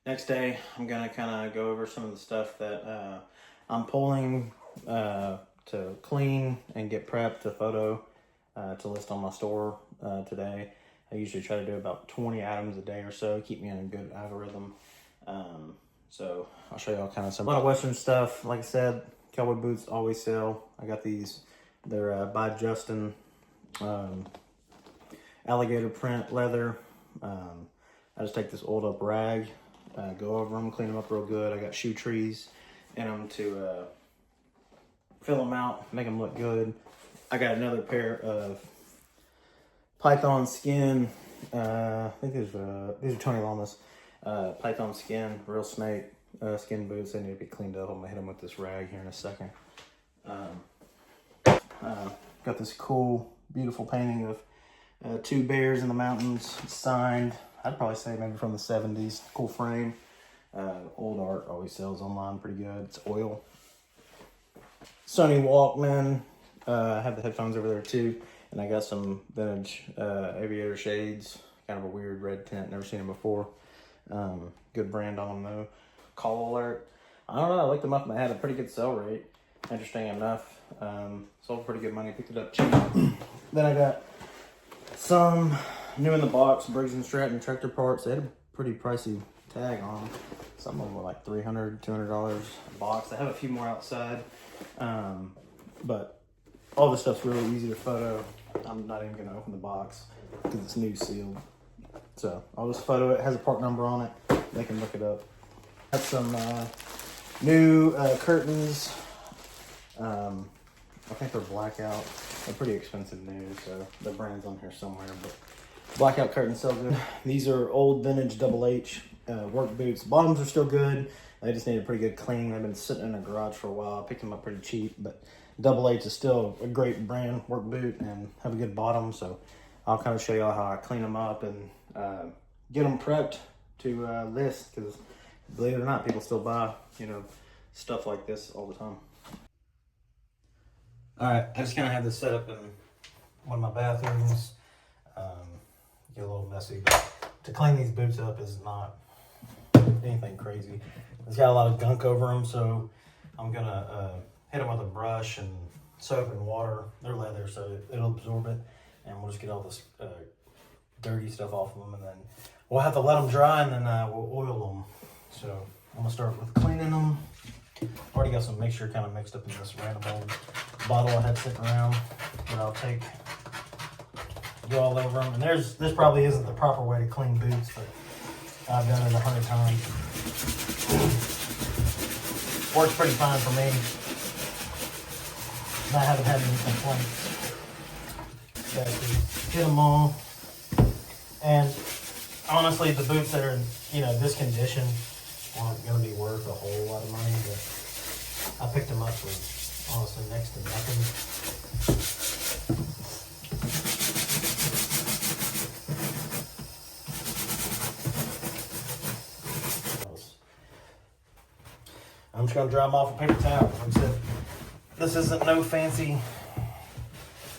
Next day, I'm gonna kind of go over some of the stuff that I'm pulling to clean and get prepped to photo to list on my store today. I usually try to do about 20 items a day or so, keep me in a good algorithm. So I'll show y'all kind of a lot of Western stuff. Like I said, cowboy boots always sell. I got these. They're by Justin, alligator print leather. I just take this oiled up rag, go over them, clean them up real good. I got shoe trees in them to fill them out, make them look good. I got another pair of python skin. I think these are Tony Lamas. Python skin, real snake skin boots. They need to be cleaned up. I'm gonna hit them with this rag here in a second. Got this cool, beautiful painting of two bears in the mountains. It's signed. I'd probably say maybe from the 70s. Cool frame. Old art always sells online pretty good. It's oil. Sony Walkman. I have the headphones over there too. And I got some vintage aviator shades. Kind of a weird red tint. Never seen them before. Good brand on them though. Call Alert. I don't know. I looked them up and they had a pretty good sell rate. Interesting enough. Sold pretty good money. Picked it up cheap. Then I got some new in the box Briggs & Stratton tractor parts. They had a pretty pricey tag on them. Some of them were like $300, $200 a box. I have a few more outside. But all this stuff's really easy to photo. I'm not even gonna open the box because it's new sealed. So I'll just photo it. It has a part number on it. They can look it up. Got some new curtains. I think they're blackout. They're pretty expensive new, so the brand's on here somewhere. But blackout curtains sell good. These are old vintage Double H work boots. Bottoms are still good. They just need a pretty good clean. They've been sitting in a garage for a while. I picked them up pretty cheap, but Double H is still a great brand work boot and have a good bottom. So I'll kind of show y'all how I clean them up and get them prepped to list, because believe it or not, people still buy, stuff like this all the time. All right, I just kind of have this set up in one of my bathrooms. Get a little messy, but to clean these boots up is not anything crazy. It's got a lot of gunk over them, so I'm gonna hit them with a brush and soap and water. They're leather, so it'll absorb it, and we'll just get all this dirty stuff off of them, and then we'll have to let them dry, and then we'll oil them. So I'm gonna start with cleaning them. Already got some mixture kind of mixed up in this random old bottle I had sitting around that I'll go all over them. And this probably isn't the proper way to clean boots, but I've done it 100 times. Works pretty fine for me. And I haven't had any complaints. Get them all. And honestly, the boots that are in this condition aren't going to be worth a whole lot of money, but I picked them up for honestly next to nothing. I'm just going to dry them off with paper towels. Like I said, this isn't no fancy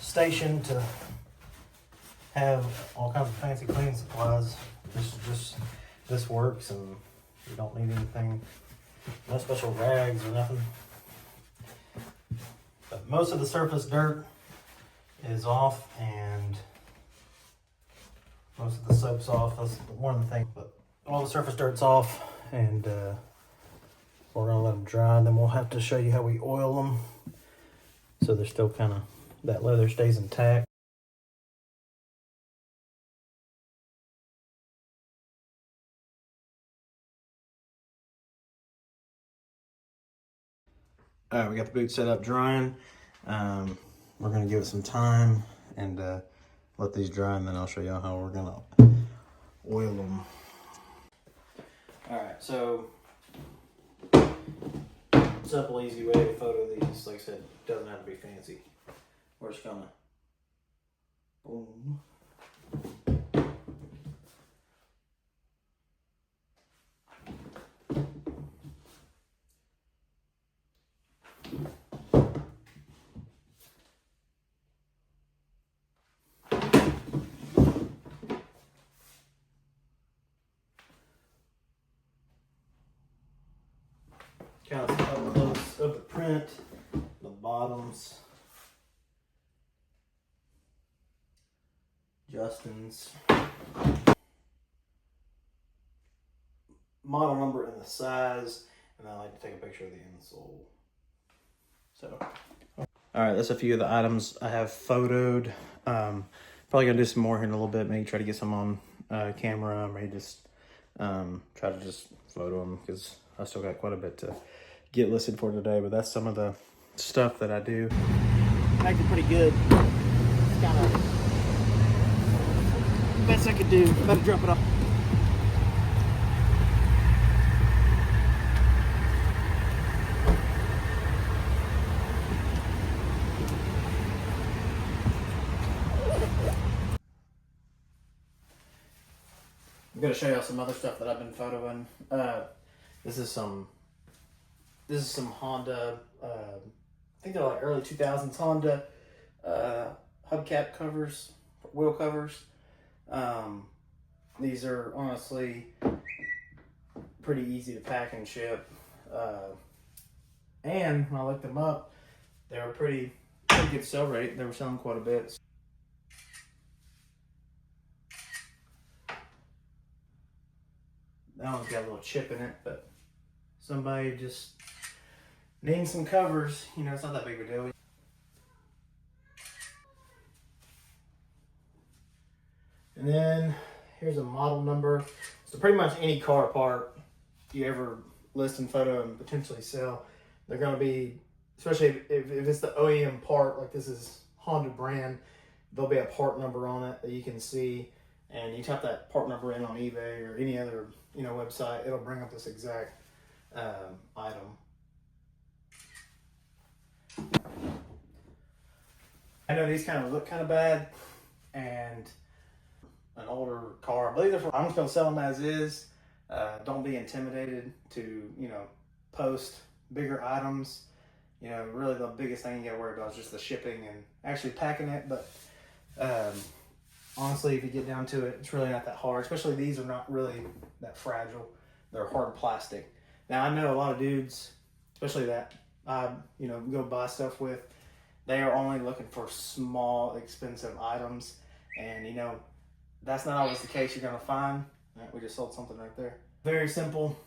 station to have all kinds of fancy cleaning supplies. This works, and you don't need anything, no special rags or nothing. But most of the surface dirt is off, and most of the soap's off. That's one of the things. But all the surface dirt's off, and we're gonna let them dry. And then we'll have to show you how we oil them, so they're still kind of, that leather stays intact. All right, we got the boot set up drying. We're gonna give it some time and let these dry, and then I'll show y'all how we're gonna oil them. All right, so simple, easy way to photo these. Like I said, doesn't have to be fancy. We're just gonna boom. kind of up close of the print, the bottoms, Justin's model number and the size, and I like to take a picture of the insole. So, all right, that's a few of the items I have photoed. Probably gonna do some more here in a little bit. Maybe try to get some on camera. Maybe just try to just photo them because I still got quite a bit to get listed for today. But that's some of the stuff that I do. Acting pretty good. It's kind of the best I could do. Better drop it off. I'm gonna show y'all some other stuff that I've been photoing. This is some Honda. I think they're like early 2000s Honda hubcap covers, wheel covers. These are honestly pretty easy to pack and ship. And when I looked them up, they were pretty good sell rate. They were selling quite a bit. That one's got a little chip in it, but somebody just needing some covers, you know, it's not that big of a deal. And then here's a model number. So pretty much any car part you ever list and photo and potentially sell, they're going to be, especially if it's the OEM part, like this is Honda brand, there'll be a part number on it that you can see. And you type that part number in on eBay or any other, you know, website, it'll bring up this exact item. I know these kind of look kind of bad, and an older car, I believe they're I'm just gonna sell them as is. Don't be intimidated to, you know, post bigger items. You know, really the biggest thing you gotta worry about is just the shipping and actually packing it. But honestly, if you get down to it, it's really not that hard. Especially these are not really that fragile. They're hard plastic. Now, I know a lot of dudes, especially that I, you know, go buy stuff with, they are only looking for small, expensive items. And, you know, that's not always the case you're going to find. Right, we just sold something right there. Very simple.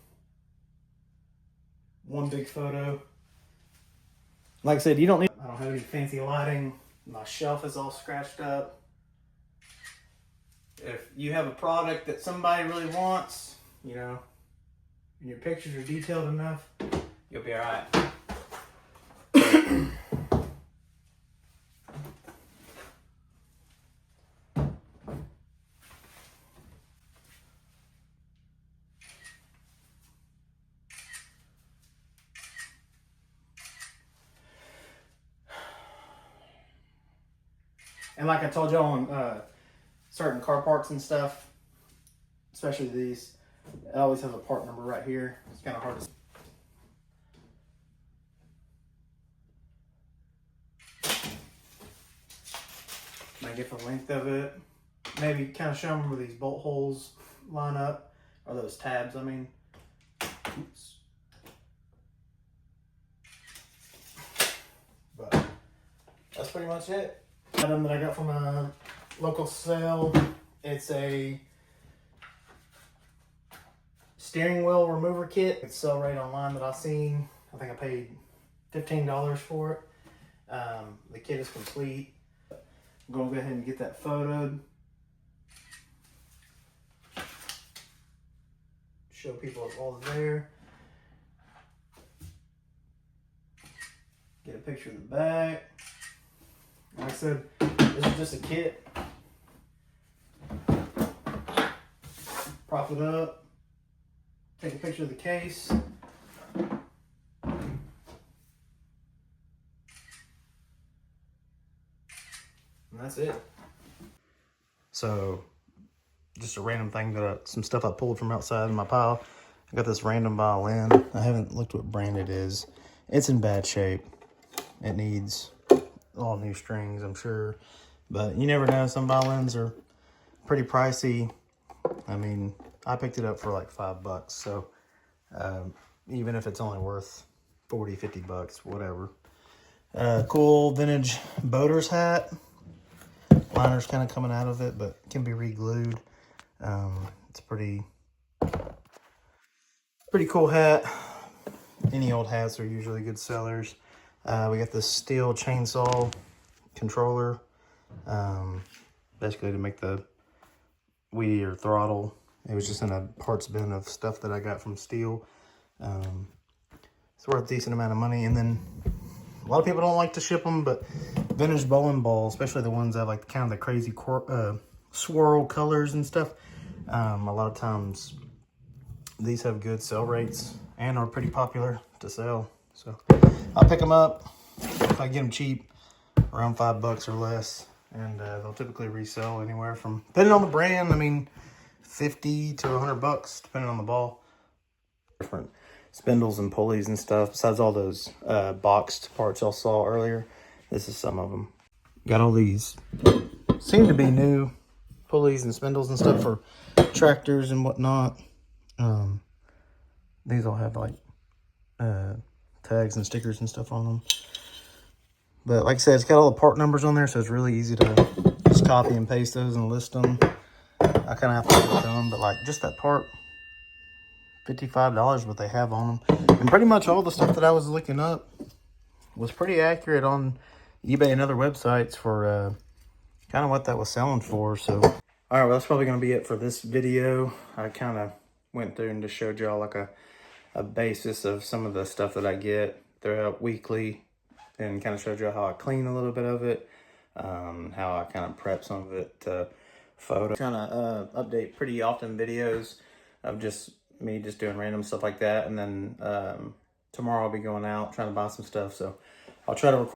One big photo. Like I said, you don't need... I don't have any fancy lighting. My shelf is all scratched up. If you have a product that somebody really wants, you know, and your pictures are detailed enough, you'll be all right. And like I told you on certain car parts and stuff, especially these, it always has a part number right here. It's kind of hard to see. Might get the length of it. Maybe kind of show them where these bolt holes line up, or those tabs, I mean. Oops. But that's pretty much it. Item that I got from a local sale. It's a steering wheel remover kit. It's sell right online that I've seen. I think I paid $15 for it. The kit is complete. I'm going to go ahead and get that photoed. Show people it's all there. Get a picture of the back. Like I said, this is just a kit. Prop it up. Take a picture of the case. And that's it. So, just a random thing that some stuff I pulled from outside in my pile. I got this random violin. I haven't looked what brand it is. It's in bad shape. It needs all new strings, I'm sure. But you never know. Some violins are pretty pricey. I mean, I picked it up for like $5. So, even if it's only worth 40, 50 bucks, whatever. Cool vintage boater's hat. Liner's kind of coming out of it, but can be re-glued. It's pretty cool hat. Any old hats are usually good sellers. We got this steel chainsaw controller, basically to make the weed eater throttle. It was just in a parts bin of stuff that I got from Steel. It's worth a decent amount of money. And then a lot of people don't like to ship them, but vintage bowling balls, especially the ones that have like kind of the crazy swirl colors and stuff, a lot of times these have good sell rates and are pretty popular to sell. So I'll pick them up if I get them cheap, around $5 or less. And they'll typically resell anywhere from, depending on the brand, I mean, 50 to $100, depending on the ball. Different spindles and pulleys and stuff, besides all those boxed parts y'all saw earlier. This is some of them. Got all these, seem to be new pulleys and spindles and stuff for tractors and whatnot. These all have like tags and stickers and stuff on them. But like I said, it's got all the part numbers on there, so it's really easy to just copy and paste those and list them. I kind of have to get them, but like just that part, $55 what they have on them. And pretty much all the stuff that I was looking up was pretty accurate on eBay and other websites for kind of what that was selling for. So, all right, well, that's probably going to be it for this video. I kind of went through and just showed y'all like a basis of some of the stuff that I get throughout weekly, and kind of showed you how I clean a little bit of it, how I kind of prep some of it to photo. Kind of update pretty often videos of just me just doing random stuff like that. And then tomorrow I'll be going out trying to buy some stuff. So I'll try to record